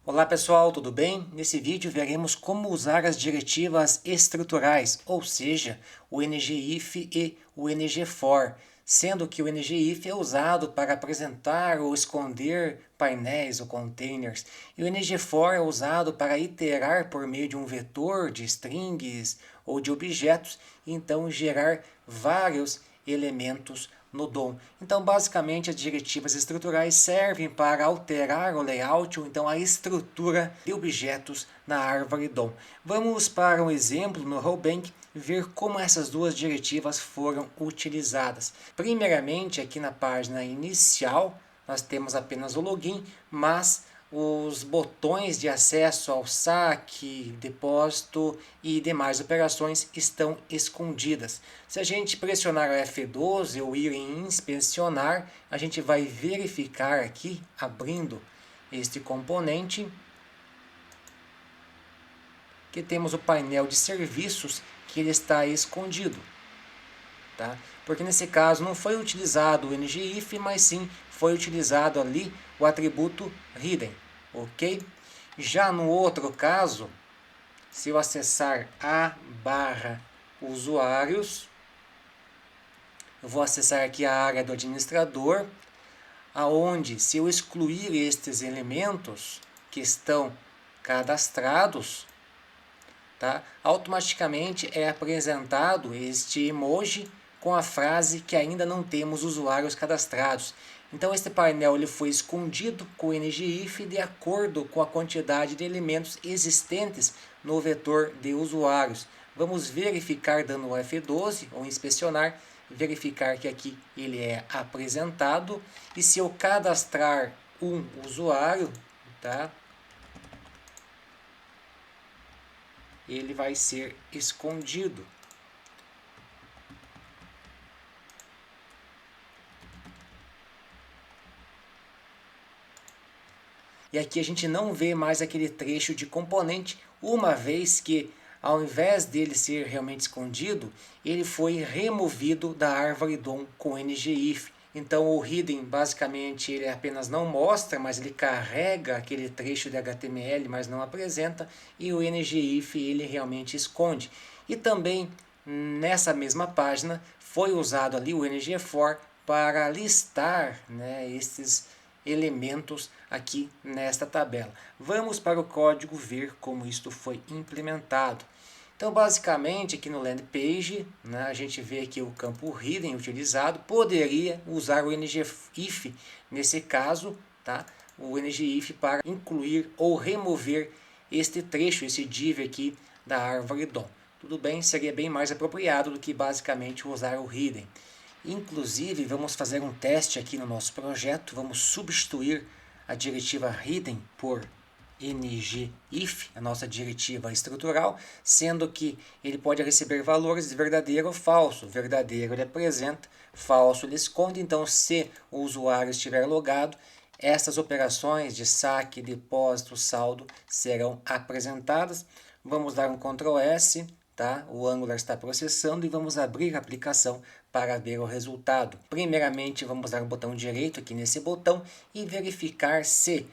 Olá pessoal, tudo bem? Nesse vídeo veremos como usar as diretivas estruturais, ou seja, o ngIf e o ngFor, sendo que o ngIf é usado para apresentar ou esconder painéis ou containers, e o ngFor é usado para iterar por meio de um vetor de strings ou de objetos, e então gerar vários elementos no DOM. Então, basicamente, as diretivas estruturais servem para alterar o layout ou então a estrutura de objetos na árvore DOM. Vamos para um exemplo no Rollbank ver como essas duas diretivas foram utilizadas. Primeiramente, aqui na página inicial, nós temos apenas o login, mas os botões de acesso ao saque, depósito e demais operações estão escondidas. Se a gente pressionar o F12 ou ir em inspecionar, a gente vai verificar aqui, abrindo este componente, que temos o painel de serviços que ele está escondido. Tá? Porque nesse caso não foi utilizado o ngIf, mas sim foi utilizado ali o atributo hidden, ok? Já no outro caso, se eu acessar a barra usuários, eu vou acessar aqui a área do administrador, aonde se eu excluir estes elementos que estão cadastrados, tá? Automaticamente é apresentado este emoji com a frase que ainda não temos usuários cadastrados. Então este painel ele foi escondido com o ngIf de acordo com a quantidade de elementos existentes no vetor de usuários. Vamos verificar dando o F12 ou inspecionar, verificar que aqui ele é apresentado. E se eu cadastrar um usuário, tá? Ele vai ser escondido. E aqui a gente não vê mais aquele trecho de componente, uma vez que, ao invés dele ser realmente escondido, ele foi removido da árvore DOM com ngIf. Então o hidden basicamente ele apenas não mostra, mas ele carrega aquele trecho de HTML, mas não apresenta, e o ngIf ele realmente esconde. E também nessa mesma página foi usado ali o ngFor para listar, né, esses elementos aqui nesta tabela. Vamos para o código ver como isto foi implementado. Então, basicamente, aqui no Land Page, né, a gente vê aqui o campo hidden utilizado. Poderia usar o ngIf nesse caso, tá? O ngIf para incluir ou remover este trecho, esse div aqui da árvore DOM. Tudo bem, seria bem mais apropriado do que basicamente usar o hidden. Inclusive, vamos fazer um teste aqui no nosso projeto. Vamos substituir a diretiva hidden por ngIf, a nossa diretiva estrutural, sendo que ele pode receber valores de verdadeiro ou falso. Verdadeiro ele apresenta, falso ele esconde. Então, se o usuário estiver logado, essas operações de saque, depósito, saldo serão apresentadas. Vamos dar um Ctrl S. Tá? O Angular está processando e vamos abrir a aplicação para ver o resultado. Primeiramente, vamos dar o botão direito aqui nesse botão e verificar se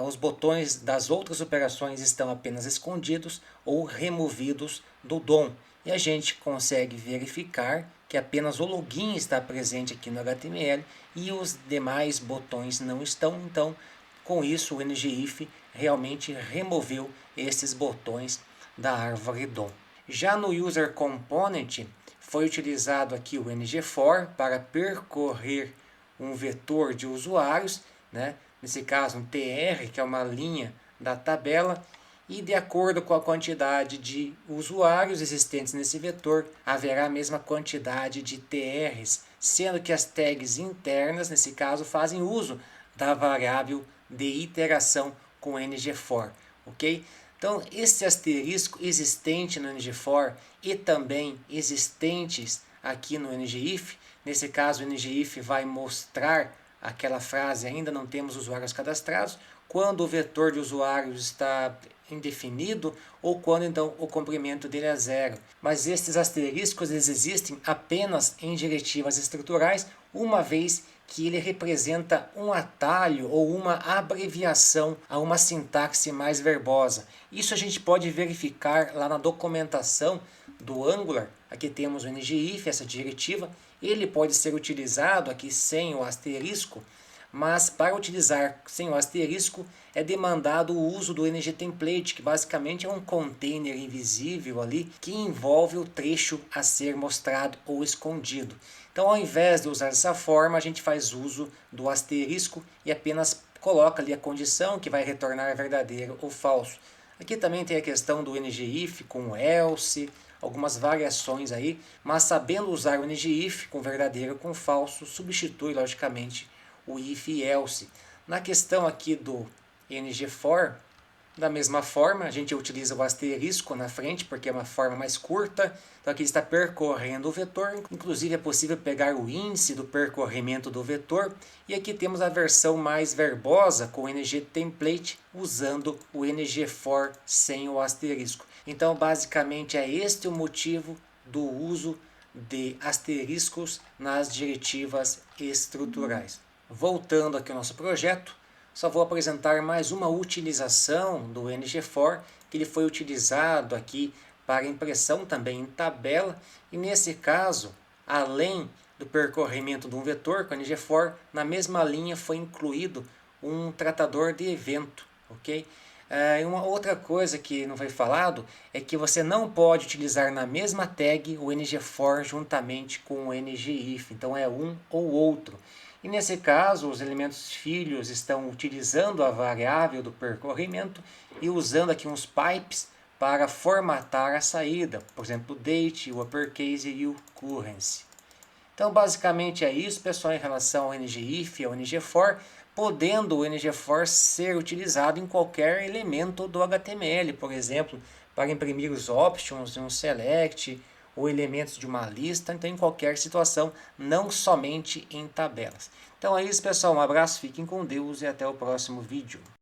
os botões das outras operações estão apenas escondidos ou removidos do DOM. E a gente consegue verificar que apenas o login está presente aqui no HTML e os demais botões não estão. Então, com isso, o ngIf realmente removeu esses botões da árvore DOM. Já no User Component, foi utilizado aqui o ngFor para percorrer um vetor de usuários, né? Nesse caso um tr, que é uma linha da tabela, e de acordo com a quantidade de usuários existentes nesse vetor, haverá a mesma quantidade de tr's, sendo que as tags internas, nesse caso, fazem uso da variável de iteração com ngFor, ok? Então, esse asterisco existente no ngFor e também existentes aqui no ngIf, nesse caso o ngIf vai mostrar aquela frase, ainda não temos usuários cadastrados, quando o vetor de usuários está indefinido ou quando então o comprimento dele é zero. Mas estes asteriscos eles existem apenas em diretivas estruturais, uma vez que ele representa um atalho ou uma abreviação a uma sintaxe mais verbosa. Isso a gente pode verificar lá na documentação do Angular. Aqui temos o ngIf, essa diretiva. Ele pode ser utilizado aqui sem o asterisco, mas para utilizar sem o asterisco é demandado o uso do ngTemplate, que basicamente é um container invisível ali que envolve o trecho a ser mostrado ou escondido. Então, ao invés de usar dessa forma, a gente faz uso do asterisco e apenas coloca ali a condição que vai retornar verdadeiro ou falso. Aqui também tem a questão do ngIf com o else, algumas variações aí, mas sabendo usar o ngIf com verdadeiro ou com falso, substitui logicamente o if e else. Na questão aqui do ngFor, da mesma forma, a gente utiliza o asterisco na frente, porque é uma forma mais curta. Então aqui está percorrendo o vetor, inclusive é possível pegar o índice do percorrimento do vetor. E aqui temos a versão mais verbosa com o ngTemplate, usando o ngFor sem o asterisco. Então basicamente é este o motivo do uso de asteriscos nas diretivas estruturais. Voltando aqui ao nosso projeto, só vou apresentar mais uma utilização do ngFor, que ele foi utilizado aqui para impressão também em tabela, e nesse caso, além do percorrimento de um vetor com o ngFor, na mesma linha foi incluído um tratador de evento, ok? E uma outra coisa que não foi falado é que você não pode utilizar na mesma tag o ngFor juntamente com o ngIf, então é um ou outro. E nesse caso, os elementos filhos estão utilizando a variável do percorrimento e usando aqui uns pipes para formatar a saída, por exemplo, o date, o uppercase e o currency. Então, basicamente é isso, pessoal, em relação ao ngIf e ao ngFor, podendo o ngFor ser utilizado em qualquer elemento do HTML, por exemplo, para imprimir os options de um select ou elementos de uma lista, então em qualquer situação, não somente em tabelas. Então é isso, pessoal, um abraço, fiquem com Deus e até o próximo vídeo.